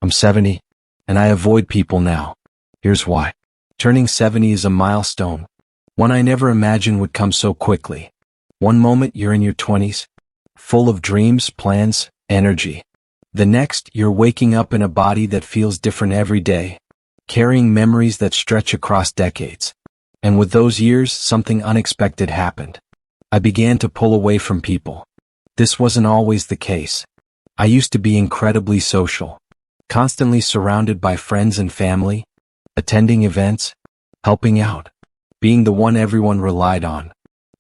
I'm 70, and I avoid people now. Here's why. Turning 70 is a milestone, one I never imagined would come so quickly. One moment you're in your 20s, full of dreams, plans, energy. The next, you're waking up in a body that feels different every day, carrying memories that stretch across decades. And with those years, something unexpected happened. I began to pull away from people. This wasn't always the case. I used to be incredibly social, constantly surrounded by friends and family, attending events, helping out, being the one everyone relied on.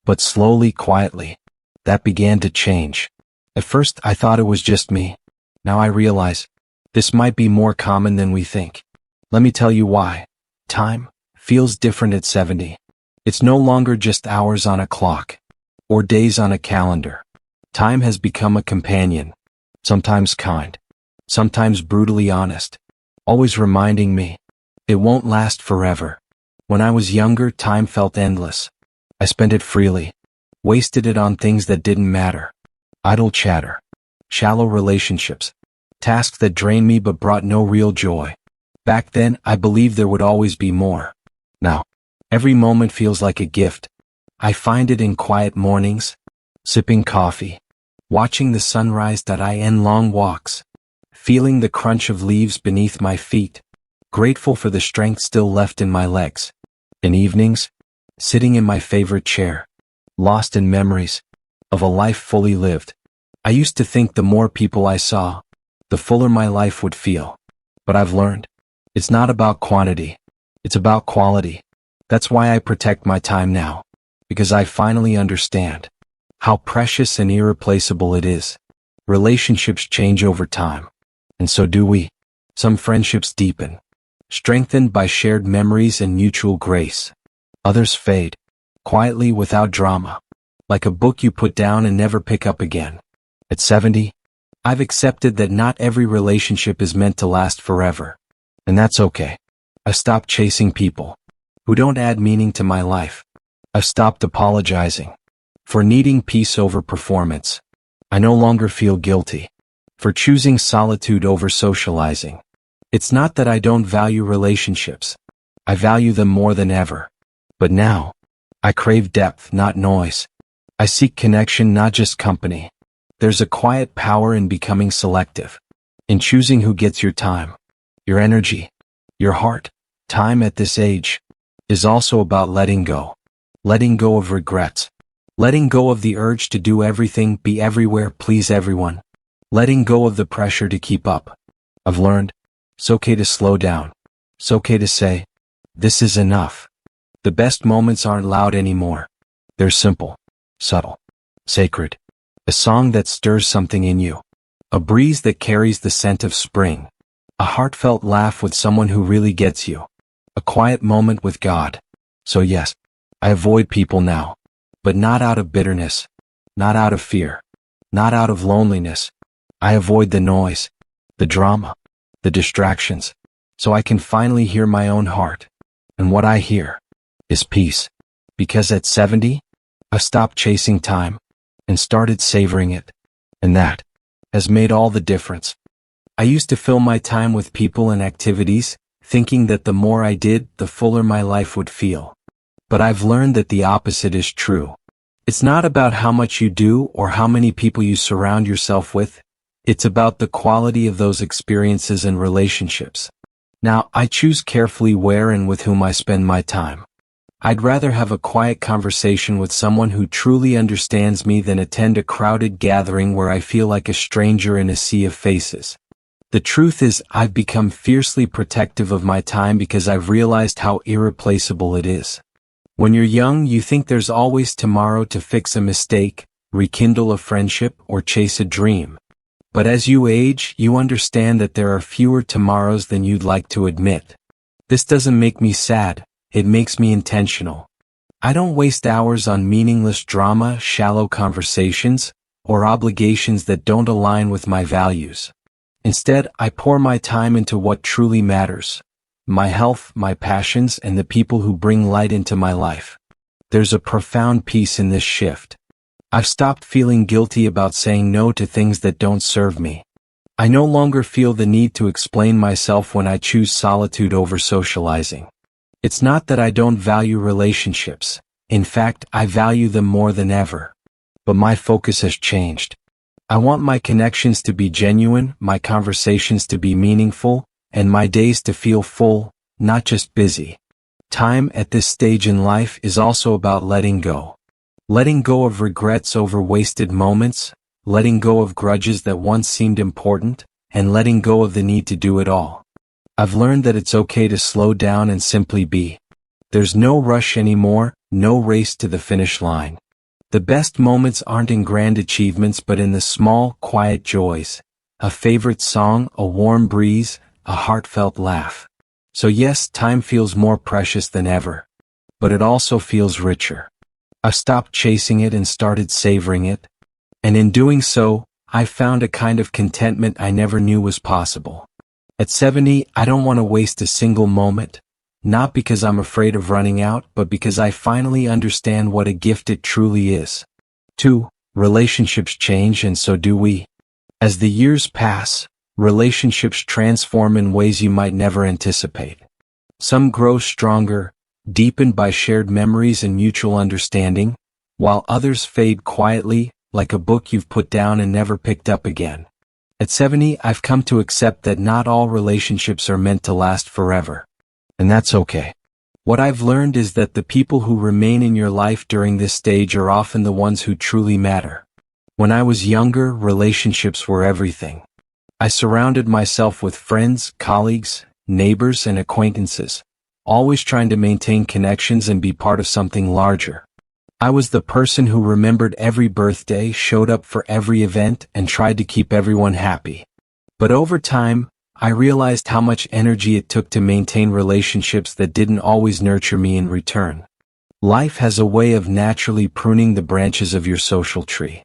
But slowly, quietly, that began to change. At first, I thought it was just me. Now I realize this might be more common than we think. Let me tell you why. Time feels different at 70. It's no longer just hours on a clock or days on a calendar. Time has become a companion, sometimes kind, sometimes brutally honest, always reminding me it won't last forever. When I was younger, time felt endless. I spent it freely, wasted it on things that didn't matter. Idle chatter, shallow relationships, tasks that drained me but brought no real joy. Back then, I believed there would always be more. Now, every moment feels like a gift. I find it in quiet mornings, sipping coffee, watching the sunrise that I end long walks, feeling the crunch of leaves beneath my feet, grateful for the strength still left in my legs. In evenings, sitting in my favorite chair, lost in memories of a life fully lived. I used to think the more people I saw, the fuller my life would feel. But I've learned, it's not about quantity, it's about quality. That's why I protect my time now, because I finally understand how precious and irreplaceable it is. Relationships change over time, and so do we. Some friendships deepen, strengthened by shared memories and mutual grace. Others fade, quietly without drama, like a book you put down and never pick up again. At 70, I've accepted that not every relationship is meant to last forever. And that's okay. I've stopped chasing people who don't add meaning to my life. I've stopped apologizing for needing peace over performance. I no longer feel guilty for choosing solitude over socializing. It's not that I don't value relationships. I value them more than ever. But now, I crave depth, not noise. I seek connection, not just company. There's a quiet power in becoming selective, in choosing who gets your time, your energy, your heart. Time at this age is also about letting go of regrets, letting go of the urge to do everything, be everywhere, please everyone, letting go of the pressure to keep up. I've learned, it's okay to slow down. It's okay to say, this is enough. The best moments aren't loud anymore. They're simple, subtle, sacred. A song that stirs something in you. A breeze that carries the scent of spring. A heartfelt laugh with someone who really gets you. A quiet moment with God. So yes, I avoid people now. But not out of bitterness. Not out of fear. Not out of loneliness. I avoid the noise, the drama, the distractions, so I can finally hear my own heart. And what I hear is peace. Because at 70, I've stopped chasing time and started savoring it. And that has made all the difference. I used to fill my time with people and activities, thinking that the more I did, the fuller my life would feel. But I've learned that the opposite is true. It's not about how much you do or how many people you surround yourself with. It's about the quality of those experiences and relationships. Now, I choose carefully where and with whom I spend my time. I'd rather have a quiet conversation with someone who truly understands me than attend a crowded gathering where I feel like a stranger in a sea of faces. The truth is, I've become fiercely protective of my time because I've realized how irreplaceable it is. When you're young, you think there's always tomorrow to fix a mistake, rekindle a friendship, or chase a dream. But as you age, you understand that there are fewer tomorrows than you'd like to admit. This doesn't make me sad. It makes me intentional. I don't waste hours on meaningless drama, shallow conversations, or obligations that don't align with my values. Instead, I pour my time into what truly matters: my health, my passions, and the people who bring light into my life. There's a profound peace in this shift. I've stopped feeling guilty about saying no to things that don't serve me. I no longer feel the need to explain myself when I choose solitude over socializing. It's not that I don't value relationships. In fact, I value them more than ever. But my focus has changed. I want my connections to be genuine, my conversations to be meaningful, and my days to feel full, not just busy. Time at this stage in life is also about letting go. Letting go of regrets over wasted moments, letting go of grudges that once seemed important, and letting go of the need to do it all. I've learned that it's okay to slow down and simply be. There's no rush anymore, no race to the finish line. The best moments aren't in grand achievements but in the small, quiet joys. A favorite song, a warm breeze, a heartfelt laugh. So yes, time feels more precious than ever. But it also feels richer. I've stopped chasing it and started savoring it. And in doing so, I've found a kind of contentment I never knew was possible. At 70, I don't want to waste a single moment. Not because I'm afraid of running out, but because I finally understand what a gift it truly is. 2. Relationships change and so do we. As the years pass, relationships transform in ways you might never anticipate. Some grow stronger, deepened by shared memories and mutual understanding, while others fade quietly, like a book you've put down and never picked up again. At 70, I've come to accept that not all relationships are meant to last forever. And that's okay. What I've learned is that the people who remain in your life during this stage are often the ones who truly matter. When I was younger, relationships were everything. I surrounded myself with friends, colleagues, neighbors, and acquaintances, always trying to maintain connections and be part of something larger. I was the person who remembered every birthday, showed up for every event, and tried to keep everyone happy. But over time, I realized how much energy it took to maintain relationships that didn't always nurture me in return. Life has a way of naturally pruning the branches of your social tree.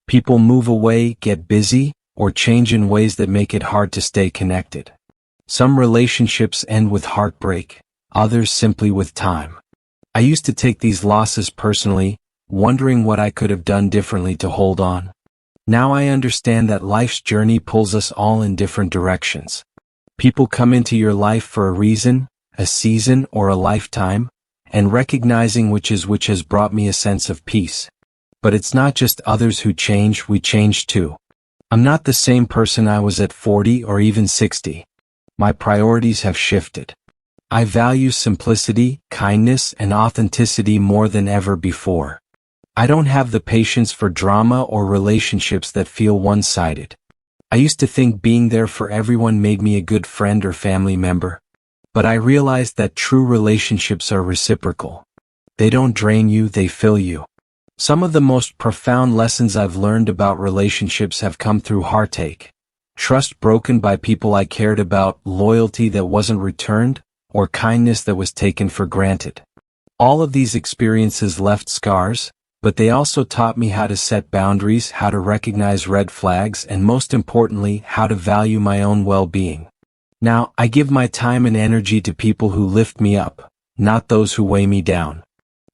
People move away, get busy, or change in ways that make it hard to stay connected. Some relationships end with heartbreak, others simply with time. I used to take these losses personally, wondering what I could have done differently to hold on. Now I understand that life's journey pulls us all in different directions. People come into your life for a reason, a season, or a lifetime, and recognizing which has brought me a sense of peace. But it's not just others who change, we change too. I'm not the same person I was at 40 or even 60. My priorities have shifted. I value simplicity, kindness, and authenticity more than ever before. I don't have the patience for drama or relationships that feel one-sided. I used to think being there for everyone made me a good friend or family member. But I realized that true relationships are reciprocal. They don't drain you, they fill you. Some of the most profound lessons I've learned about relationships have come through heartache. Trust broken by people I cared about, loyalty that wasn't returned, or kindness that was taken for granted. All of these experiences left scars, but they also taught me how to set boundaries, how to recognize red flags, and most importantly, how to value my own well-being. Now, I give my time and energy to people who lift me up, not those who weigh me down.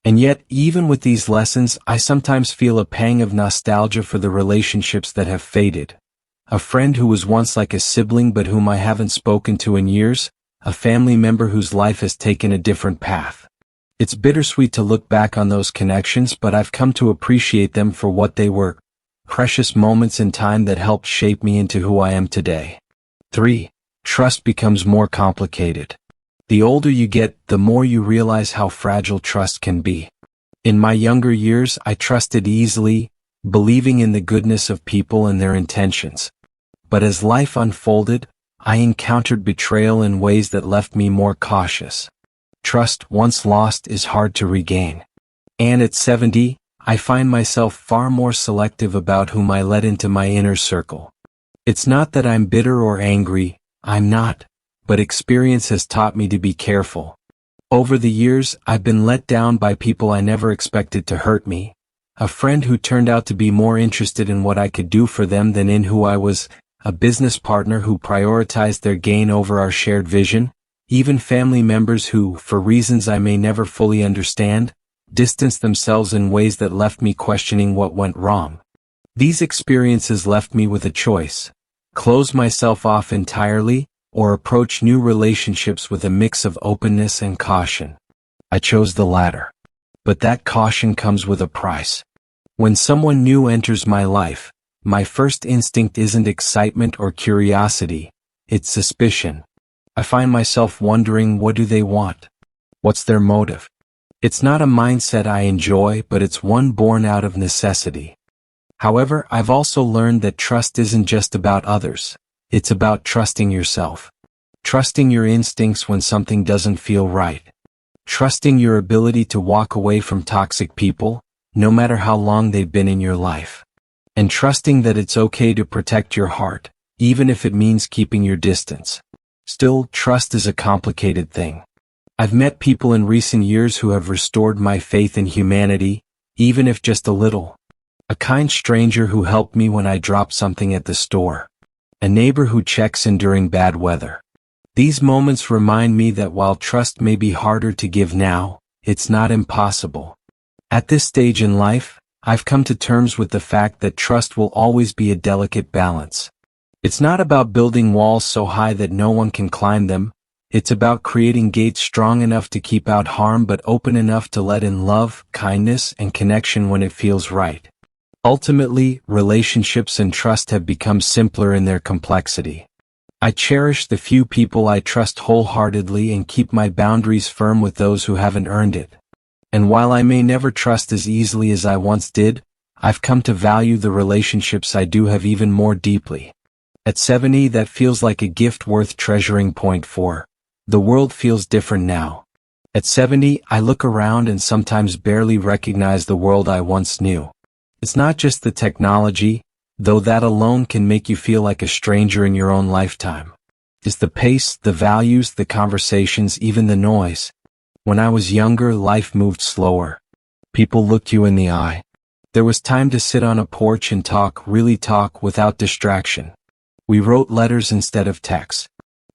And yet, even with these lessons, I sometimes feel a pang of nostalgia for the relationships that have faded. A friend who was once like a sibling but whom I haven't spoken to in years, a family member whose life has taken a different path. It's bittersweet to look back on those connections, but I've come to appreciate them for what they were, precious moments in time that helped shape me into who I am today. 3. Trust becomes more complicated. The older you get, the more you realize how fragile trust can be. In my younger years, I trusted easily, believing in the goodness of people and their intentions. But as life unfolded, I encountered betrayal in ways that left me more cautious. Trust, once lost, is hard to regain. And at 70, I find myself far more selective about whom I let into my inner circle. It's not that I'm bitter or angry, I'm not, but experience has taught me to be careful. Over the years, I've been let down by people I never expected to hurt me. A friend who turned out to be more interested in what I could do for them than in who I was, a business partner who prioritized their gain over our shared vision, even family members who, for reasons I may never fully understand, distanced themselves in ways that left me questioning what went wrong. These experiences left me with a choice: close myself off entirely, or approach new relationships with a mix of openness and caution. I chose the latter. But that caution comes with a price. When someone new enters my life, my first instinct isn't excitement or curiosity, it's suspicion. I find myself wondering, what do they want? What's their motive? It's not a mindset I enjoy, but it's one born out of necessity. However, I've also learned that trust isn't just about others. It's about trusting yourself. Trusting your instincts when something doesn't feel right. Trusting your ability to walk away from toxic people, no matter how long they've been in your life. And trusting that it's okay to protect your heart, even if it means keeping your distance. Still, trust is a complicated thing. I've met people in recent years who have restored my faith in humanity, even if just a little. A kind stranger who helped me when I dropped something at the store. A neighbor who checks in during bad weather. These moments remind me that while trust may be harder to give now, it's not impossible. At this stage in life, I've come to terms with the fact that trust will always be a delicate balance. It's not about building walls so high that no one can climb them. It's about creating gates strong enough to keep out harm but open enough to let in love, kindness, and connection when it feels right. Ultimately, relationships and trust have become simpler in their complexity. I cherish the few people I trust wholeheartedly and keep my boundaries firm with those who haven't earned it. And while I may never trust as easily as I once did, I've come to value the relationships I do have even more deeply. At 70, that feels like a gift worth treasuring. Point 4. The world feels different now. At 70, I look around and sometimes barely recognize the world I once knew. It's not just the technology, though that alone can make you feel like a stranger in your own lifetime. It's the pace, the values, the conversations, even the noise. When I was younger, life moved slower. People looked you in the eye. There was time to sit on a porch and talk, really talk, without distraction. We wrote letters instead of texts.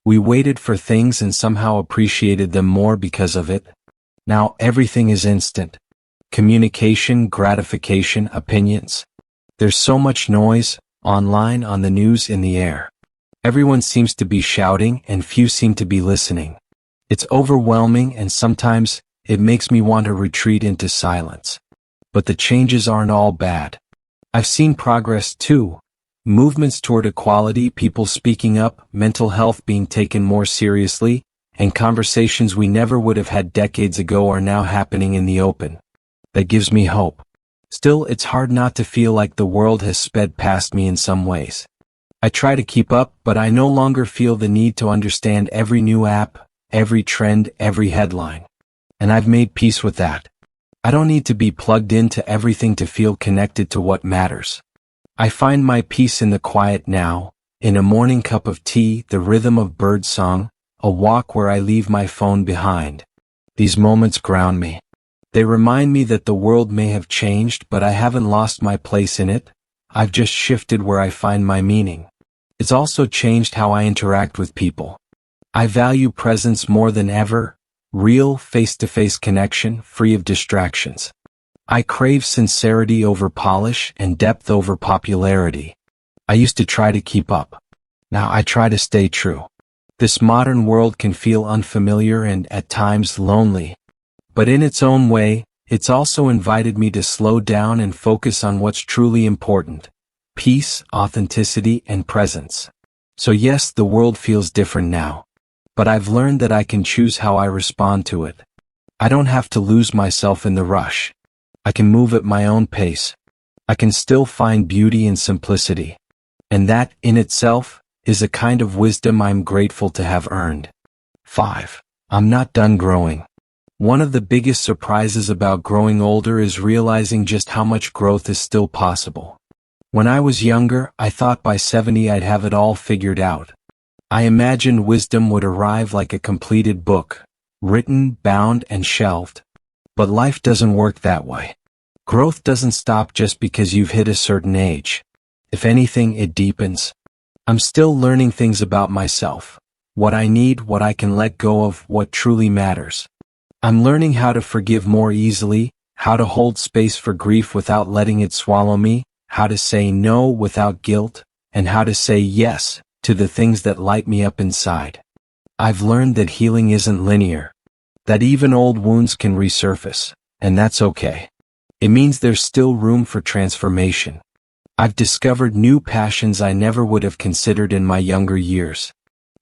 We waited for things and somehow appreciated them more because of it. Now everything is instant. Communication, gratification, opinions. There's so much noise, online, on the news, in the air. Everyone seems to be shouting and few seem to be listening. It's overwhelming and sometimes it makes me want to retreat into silence. But the changes aren't all bad. I've seen progress too. Movements toward equality, people speaking up, mental health being taken more seriously, and conversations we never would have had decades ago are now happening in the open. That gives me hope. Still, it's hard not to feel like the world has sped past me in some ways. I try to keep up, but I no longer feel the need to understand every new app, every trend, every headline. And I've made peace with that. I don't need to be plugged into everything to feel connected to what matters. I find my peace in the quiet now, in a morning cup of tea, the rhythm of birdsong, a walk where I leave my phone behind. These moments ground me. They remind me that the world may have changed, but I haven't lost my place in it. I've just shifted where I find my meaning. It's also changed how I interact with people. I value presence more than ever, real, face-to-face connection, free of distractions. I crave sincerity over polish and depth over popularity. I used to try to keep up. Now I try to stay true. This modern world can feel unfamiliar and, at times, lonely. But in its own way, it's also invited me to slow down and focus on what's truly important: peace, authenticity, and presence. So yes, the world feels different now. But I've learned that I can choose how I respond to it. I don't have to lose myself in the rush. I can move at my own pace. I can still find beauty in simplicity. And that, in itself, is a kind of wisdom I'm grateful to have earned. 5. I'm not done growing. One of the biggest surprises about growing older is realizing just how much growth is still possible. When I was younger, I thought by 70 I'd have it all figured out. I imagined wisdom would arrive like a completed book, written, bound, and shelved. But life doesn't work that way. Growth doesn't stop just because you've hit a certain age. If anything, it deepens. I'm still learning things about myself, what I need, what I can let go of, what truly matters. I'm learning how to forgive more easily, how to hold space for grief without letting it swallow me, how to say no without guilt, and how to say yes to the things that light me up inside. I've learned that healing isn't linear, that even old wounds can resurface, and that's okay. It means there's still room for transformation. I've discovered new passions I never would have considered in my younger years.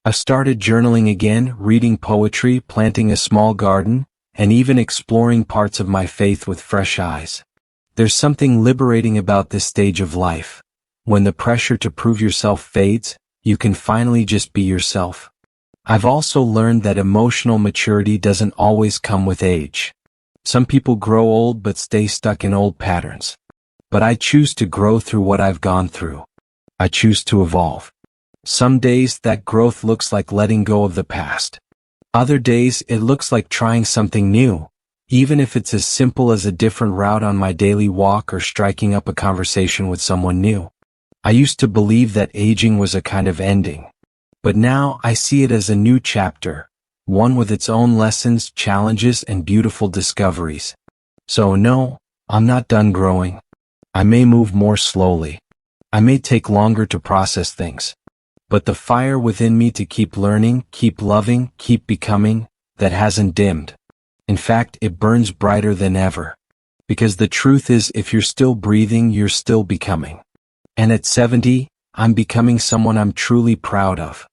I've started journaling again, reading poetry, planting a small garden, and even exploring parts of my faith with fresh eyes. There's something liberating about this stage of life. When the pressure to prove yourself fades, you can finally just be yourself. I've also learned that emotional maturity doesn't always come with age. Some people grow old but stay stuck in old patterns. But I choose to grow through what I've gone through. I choose to evolve. Some days that growth looks like letting go of the past. Other days it looks like trying something new, even if it's as simple as a different route on my daily walk or striking up a conversation with someone new. I used to believe that aging was a kind of ending. But now I see it as a new chapter, one with its own lessons, challenges, and beautiful discoveries. So no, I'm not done growing. I may move more slowly. I may take longer to process things. But the fire within me to keep learning, keep loving, keep becoming, that hasn't dimmed. In fact, it burns brighter than ever. Because the truth is, if you're still breathing, you're still becoming. And at 70, I'm becoming someone I'm truly proud of.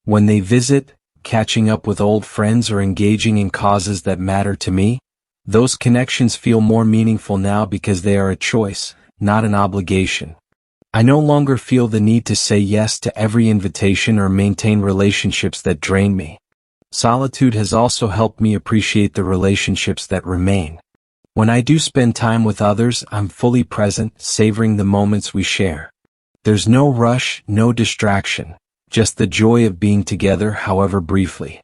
When they visit, catching up with old friends or engaging in causes that matter to me, those connections feel more meaningful now because they are a choice, not an obligation. I no longer feel the need to say yes to every invitation or maintain relationships that drain me. Solitude has also helped me appreciate the relationships that remain. When I do spend time with others, I'm fully present, savoring the moments we share. There's no rush, no distraction, just the joy of being together, however briefly.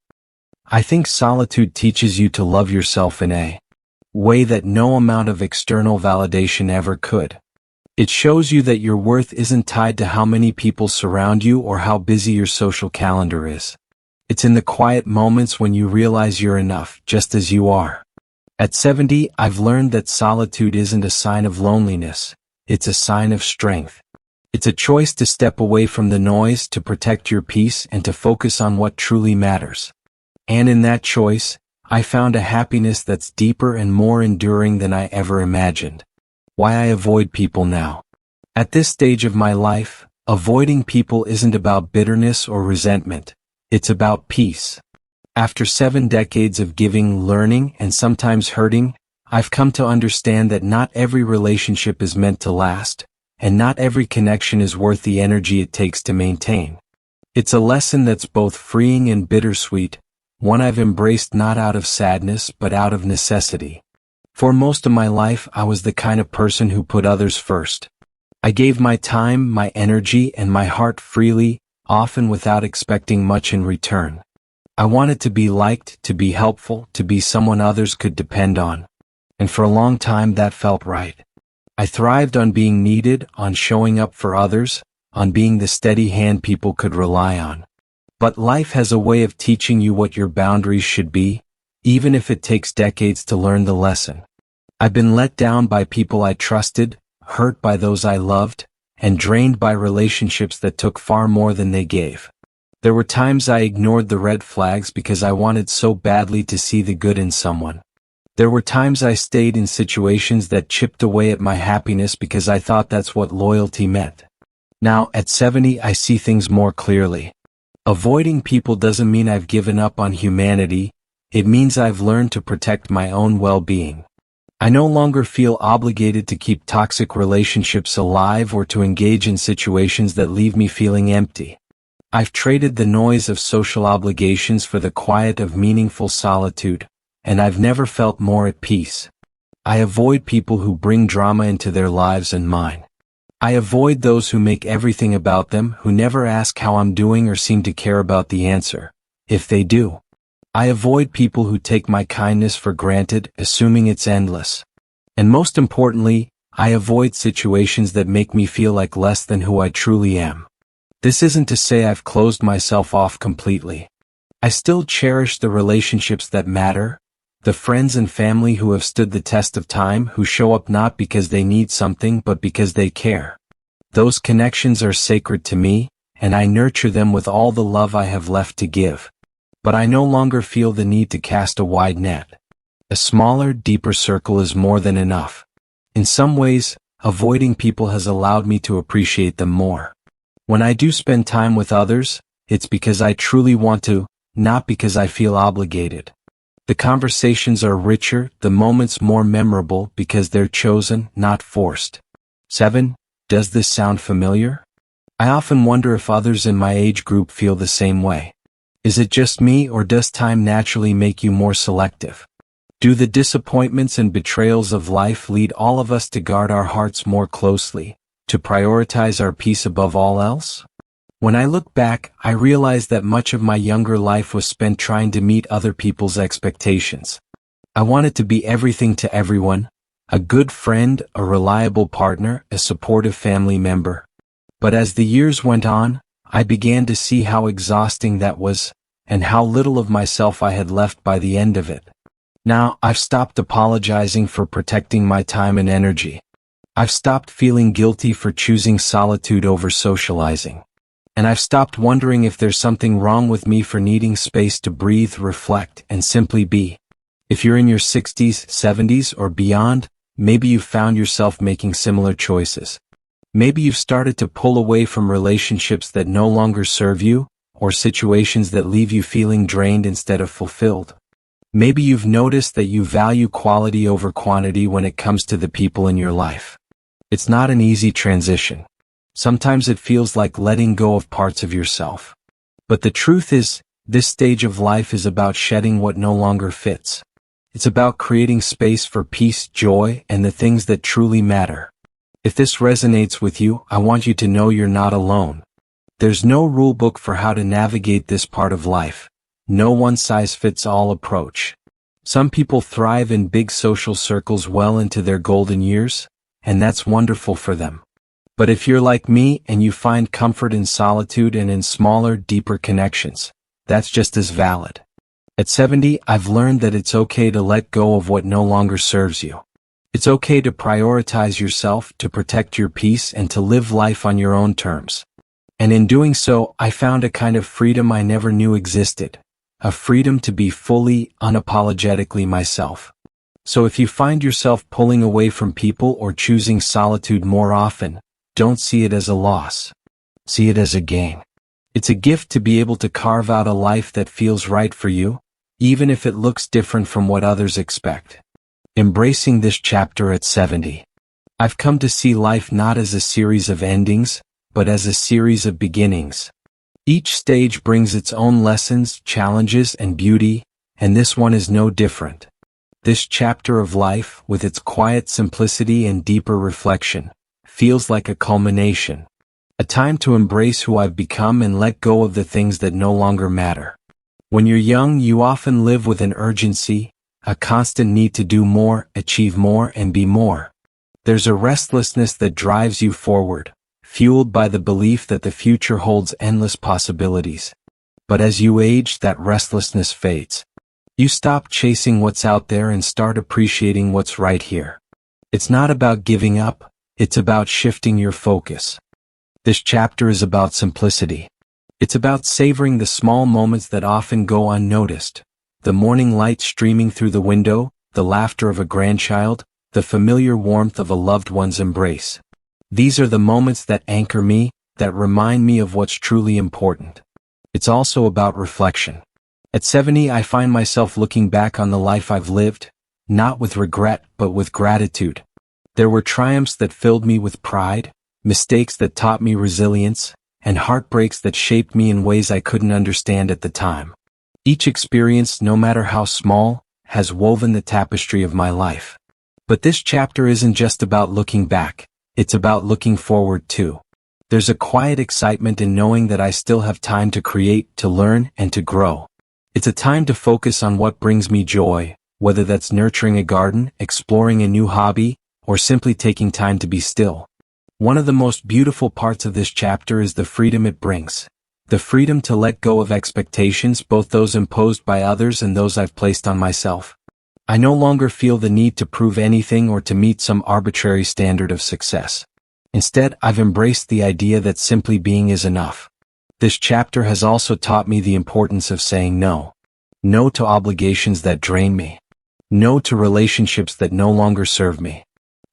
I think solitude teaches you to love yourself in a way that no amount of external validation ever could. It shows you that your worth isn't tied to how many people surround you or how busy your social calendar is. It's in the quiet moments when you realize you're enough, just as you are. At 70, I've learned that solitude isn't a sign of loneliness, it's a sign of strength. It's a choice to step away from the noise, to protect your peace, and to focus on what truly matters. And in that choice, I found a happiness that's deeper and more enduring than I ever imagined. Why I avoid people now. At this stage of my life, avoiding people isn't about bitterness or resentment. It's about peace. After 7 decades of giving, learning, and sometimes hurting, I've come to understand that not every relationship is meant to last, and not every connection is worth the energy it takes to maintain. It's a lesson that's both freeing and bittersweet, one I've embraced not out of sadness but out of necessity. For most of my life, I was the kind of person who put others first. I gave my time, my energy, and my heart freely, often without expecting much in return. I wanted to be liked, to be helpful, to be someone others could depend on. And for a long time that felt right. I thrived on being needed, on showing up for others, on being the steady hand people could rely on. But life has a way of teaching you what your boundaries should be, even if it takes decades to learn the lesson. I've been let down by people I trusted, hurt by those I loved, and drained by relationships that took far more than they gave. There were times I ignored the red flags because I wanted so badly to see the good in someone. There were times I stayed in situations that chipped away at my happiness because I thought that's what loyalty meant. Now, at 70, I see things more clearly. Avoiding people doesn't mean I've given up on humanity. It means I've learned to protect my own well-being. I no longer feel obligated to keep toxic relationships alive or to engage in situations that leave me feeling empty. I've traded the noise of social obligations for the quiet of meaningful solitude, and I've never felt more at peace. I avoid people who bring drama into their lives and mine. I avoid those who make everything about them, who never ask how I'm doing or seem to care about the answer, if they do. I avoid people who take my kindness for granted, assuming it's endless. And most importantly, I avoid situations that make me feel like less than who I truly am. This isn't to say I've closed myself off completely. I still cherish the relationships that matter, the friends and family who have stood the test of time, who show up not because they need something but because they care. Those connections are sacred to me, and I nurture them with all the love I have left to give. But I no longer feel the need to cast a wide net. A smaller, deeper circle is more than enough. In some ways, avoiding people has allowed me to appreciate them more. When I do spend time with others, it's because I truly want to, not because I feel obligated. The conversations are richer, the moments more memorable because they're chosen, not forced. 7. Does this sound familiar? I often wonder if others in my age group feel the same way. Is it just me, or does time naturally make you more selective? Do the disappointments and betrayals of life lead all of us to guard our hearts more closely, to prioritize our peace above all else? When I look back, I realize that much of my younger life was spent trying to meet other people's expectations. I wanted to be everything to everyone, a good friend, a reliable partner, a supportive family member. But as the years went on, I began to see how exhausting that was, and how little of myself I had left by the end of it. Now, I've stopped apologizing for protecting my time and energy. I've stopped feeling guilty for choosing solitude over socializing. And I've stopped wondering if there's something wrong with me for needing space to breathe, reflect, and simply be. If you're in your 60s, 70s, or beyond, maybe you've found yourself making similar choices. Maybe you've started to pull away from relationships that no longer serve you, or situations that leave you feeling drained instead of fulfilled. Maybe you've noticed that you value quality over quantity when it comes to the people in your life. It's not an easy transition. Sometimes it feels like letting go of parts of yourself. But the truth is, this stage of life is about shedding what no longer fits. It's about creating space for peace, joy, and the things that truly matter. If this resonates with you, I want you to know you're not alone. There's no rule book for how to navigate this part of life. No one-size-fits-all approach. Some people thrive in big social circles well into their golden years, and that's wonderful for them. But if you're like me and you find comfort in solitude and in smaller, deeper connections, that's just as valid. At 70, I've learned that it's okay to let go of what no longer serves you. It's okay to prioritize yourself, to protect your peace, and to live life on your own terms. And in doing so, I found a kind of freedom I never knew existed. A freedom to be fully, unapologetically myself. So if you find yourself pulling away from people or choosing solitude more often, don't see it as a loss. See it as a gain. It's a gift to be able to carve out a life that feels right for you, even if it looks different from what others expect. Embracing this chapter at 70. I've come to see life not as a series of endings, but as a series of beginnings. Each stage brings its own lessons, challenges, and beauty, and this one is no different. This chapter of life, with its quiet simplicity and deeper reflection, feels like a culmination. A time to embrace who I've become and let go of the things that no longer matter. When you're young, you often live with an urgency, a constant need to do more, achieve more, and be more. There's a restlessness that drives you forward, fueled by the belief that the future holds endless possibilities. But as you age, that restlessness fades. You stop chasing what's out there and start appreciating what's right here. It's not about giving up, it's about shifting your focus. This chapter is about simplicity. It's about savoring the small moments that often go unnoticed. The morning light streaming through the window, the laughter of a grandchild, the familiar warmth of a loved one's embrace. These are the moments that anchor me, that remind me of what's truly important. It's also about reflection. At 70, I find myself looking back on the life I've lived, not with regret, but with gratitude. There were triumphs that filled me with pride, mistakes that taught me resilience, and heartbreaks that shaped me in ways I couldn't understand at the time. Each experience, no matter how small, has woven the tapestry of my life. But this chapter isn't just about looking back. It's about looking forward too. There's a quiet excitement in knowing that I still have time to create, to learn, and to grow. It's a time to focus on what brings me joy, whether that's nurturing a garden, exploring a new hobby, or simply taking time to be still. One of the most beautiful parts of this chapter is the freedom it brings. The freedom to let go of expectations, both those imposed by others and those I've placed on myself. I no longer feel the need to prove anything or to meet some arbitrary standard of success. Instead, I've embraced the idea that simply being is enough. This chapter has also taught me the importance of saying no. No to obligations that drain me. No to relationships that no longer serve me.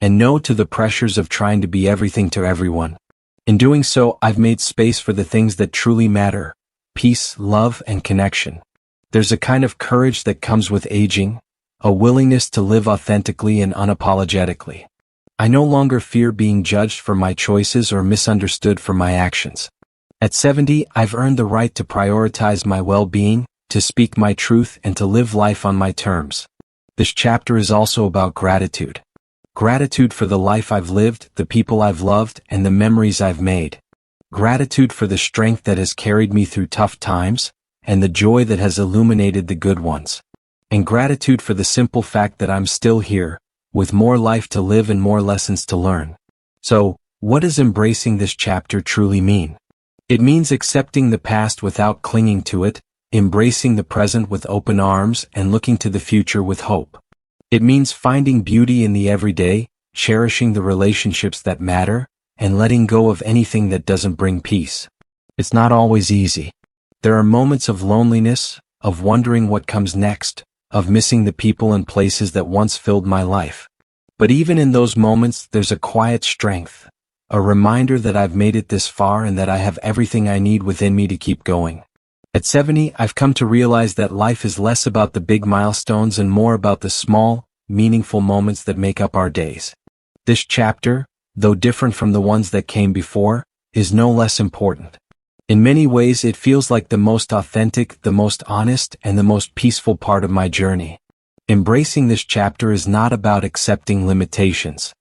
And no to the pressures of trying to be everything to everyone. In doing so, I've made space for the things that truly matter: peace, love, and connection. There's a kind of courage that comes with aging, a willingness to live authentically and unapologetically. I no longer fear being judged for my choices or misunderstood for my actions. At 70, I've earned the right to prioritize my well-being, to speak my truth, and to live life on my terms. This chapter is also about gratitude. Gratitude for the life I've lived, the people I've loved, and the memories I've made. Gratitude for the strength that has carried me through tough times, and the joy that has illuminated the good ones. And gratitude for the simple fact that I'm still here, with more life to live and more lessons to learn. So, what does embracing this chapter truly mean? It means accepting the past without clinging to it, embracing the present with open arms, and looking to the future with hope. It means finding beauty in the everyday, cherishing the relationships that matter, and letting go of anything that doesn't bring peace. It's not always easy. There are moments of loneliness, of wondering what comes next, of missing the people and places that once filled my life. But even in those moments, there's a quiet strength, a reminder that I've made it this far and that I have everything I need within me to keep going. At 70, I've come to realize that life is less about the big milestones and more about the small, meaningful moments that make up our days. This chapter, though different from the ones that came before, is no less important. In many ways, it feels like the most authentic, the most honest, and the most peaceful part of my journey. Embracing this chapter is not about accepting limitations.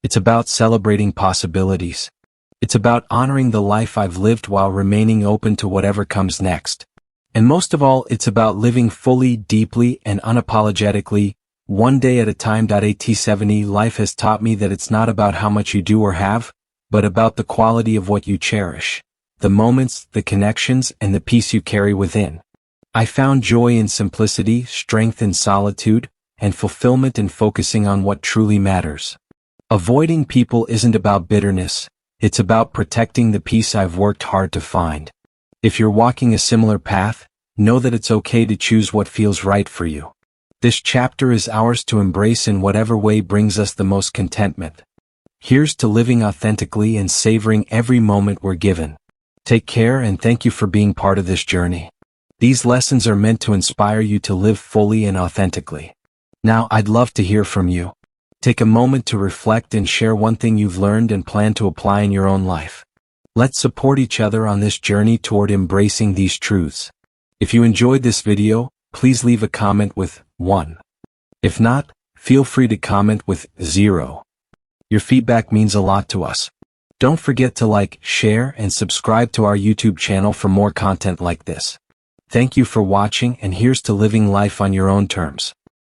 It's about celebrating possibilities. It's about honoring the life I've lived while remaining open to whatever comes next. And most of all, it's about living fully, deeply, and unapologetically, one day at a time. At 70, life has taught me that it's not about how much you do or have, but about the quality of what you cherish. The moments, the connections, and the peace you carry within. I found joy in simplicity, strength in solitude, and fulfillment in focusing on what truly matters. Avoiding people isn't about bitterness, it's about protecting the peace I've worked hard to find. If you're walking a similar path, know that it's okay to choose what feels right for you. This chapter is ours to embrace in whatever way brings us the most contentment. Here's to living authentically and savoring every moment we're given. Take care and thank you for being part of this journey. These lessons are meant to inspire you to live fully and authentically. Now, I'd love to hear from you. Take a moment to reflect and share one thing you've learned and plan to apply in your own life. Let's support each other on this journey toward embracing these truths. If you enjoyed this video, please leave a comment with 1. If not, feel free to comment with 0. Your feedback means a lot to us. Don't forget to like, share, and subscribe to our YouTube channel for more content like this. Thank you for watching, and here's to living life on your own terms.